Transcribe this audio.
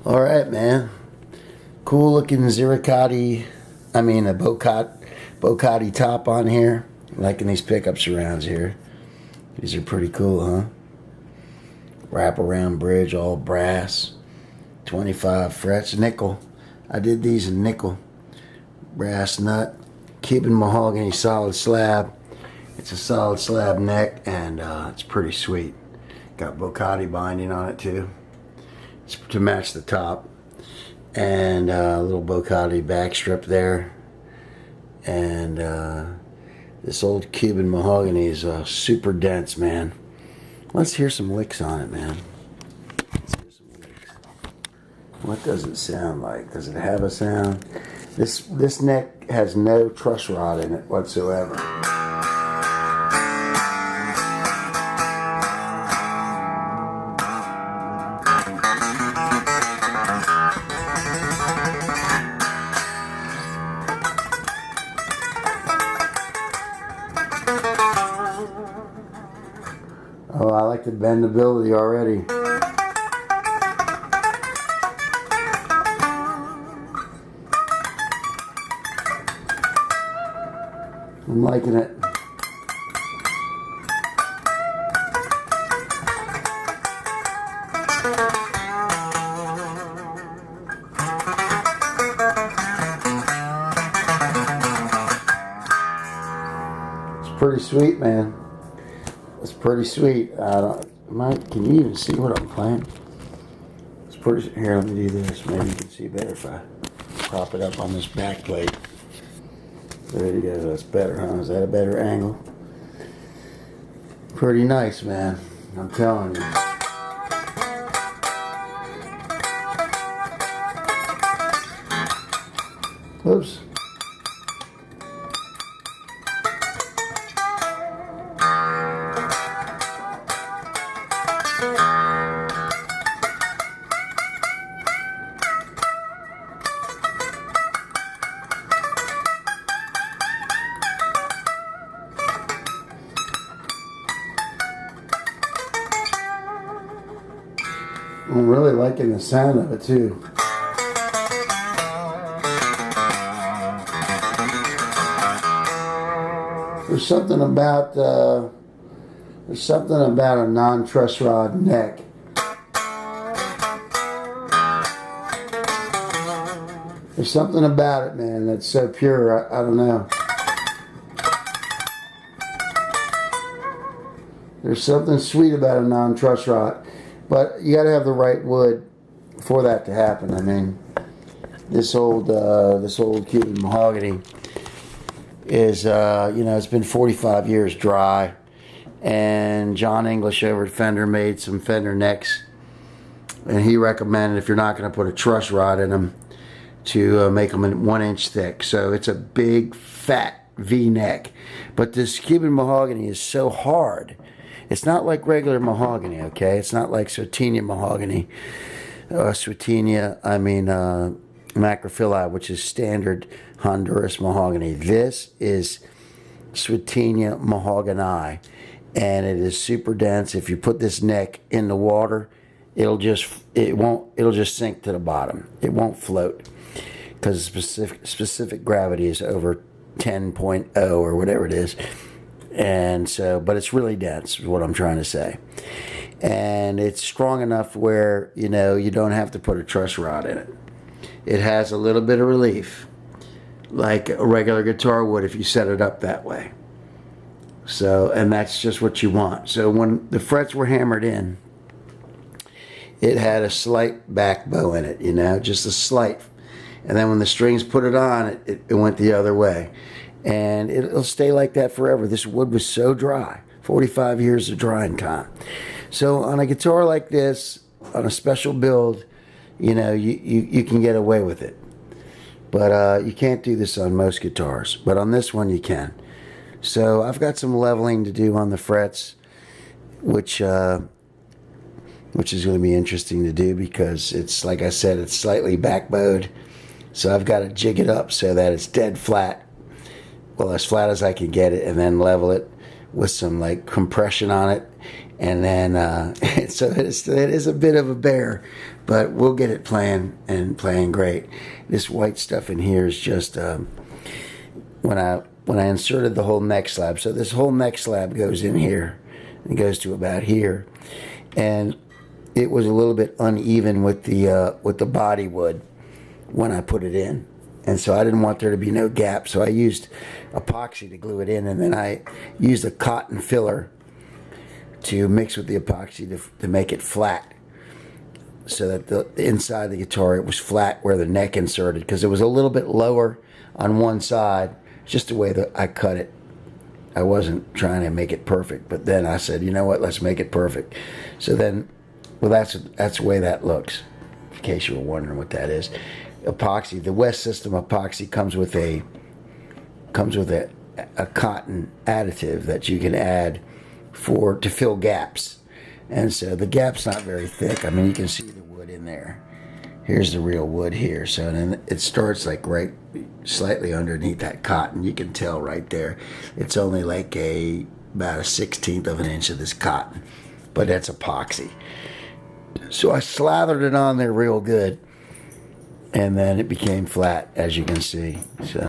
All right, man. Cool looking Ziricati. I mean a bocote top on here. I'm liking these pickup surrounds here. These are pretty cool, huh? Wraparound bridge, all brass. 25 frets, nickel. I did these in nickel. Brass nut. Cuban mahogany solid slab. It's a solid slab neck, and it's pretty sweet. Got bocote binding on it too. It's to match the top. And a little bocote back strip there. And this old Cuban mahogany is super dense, man. Let's hear some licks on it, man. Let's hear some licks. What does it sound like? Does it have a sound? This neck has no truss rod in it whatsoever. Oh, I like the bendability already. I'm liking it. It's pretty sweet, man. It's pretty sweet. Can you even see what I'm playing? It's pretty. Here, let me do this. Maybe you can see better if I prop it up on this back plate. There you go. That's better, huh? Is that a better angle? Pretty nice, man. I'm telling you. Oops. I'm really liking the sound of it too. There's something about a non-truss rod neck. There's something about it, man, that's so pure. I don't know. There's something sweet about a non-truss rod. But you got to have the right wood for that to happen. I mean, this old Cuban mahogany is, it's been 45 years dry. And John English over at Fender made some Fender necks. And he recommended, if you're not going to put a truss rod in them, to make them 1 inch thick. So it's a big, fat V-neck. But this Cuban mahogany is so hard. It's not like regular mahogany, okay? It's not like Swetenia mahogany. Macrophylla, which is standard Honduras mahogany. This is Swetenia mahogany, and it is super dense. If you put this neck in the water, it'll just sink to the bottom. It won't float because specific gravity is over 10.0 or whatever it is. And so, but it's really dense, is what I'm trying to say. And it's strong enough where, you don't have to put a truss rod in it. It has a little bit of relief, like a regular guitar would if you set it up that way. So, and that's just what you want. So when the frets were hammered in, it had a slight back bow in it, just a slight. And then when the strings put it on, it went the other way. And it'll stay like that forever. This wood was so dry. 45 years of drying time. So on a guitar like this, on a special build, you can get away with it. But you can't do this on most guitars. But on this one you can. So I've got some leveling to do on the frets, which is going to be interesting to do because it's, like I said, it's slightly backbowed. So I've got to jig it up so that it's dead flat. Well, as flat as I can get it, and then level it with some like compression on it, And then, so it is a bit of a bear, but we'll get it playing and playing great. This white stuff in here is just, when I inserted the whole neck slab. So this whole neck slab goes in here and goes to about here. And it was a little bit uneven with the body wood when I put it in. And so I didn't want there to be no gap. So I used epoxy to glue it in, and then I used a cotton filler to mix with the epoxy to make it flat, so that the inside of the guitar, it was flat where the neck inserted, because it was a little bit lower on one side, just the way that I cut it. I wasn't trying to make it perfect, but then I said, you know what, let's make it perfect. So then, well, that's the way that looks, in case you were wondering what that is. Epoxy, the West System epoxy comes with a cotton additive that you can add to fill gaps. And so the gap's not very thick. I mean, you can see the wood in there. Here's the real wood here. So then it starts like right slightly underneath that cotton. You can tell right there. It's only like about a 1/16 of an inch of this cotton, but that's epoxy. So I slathered it on there real good, and then it became flat, as you can see. So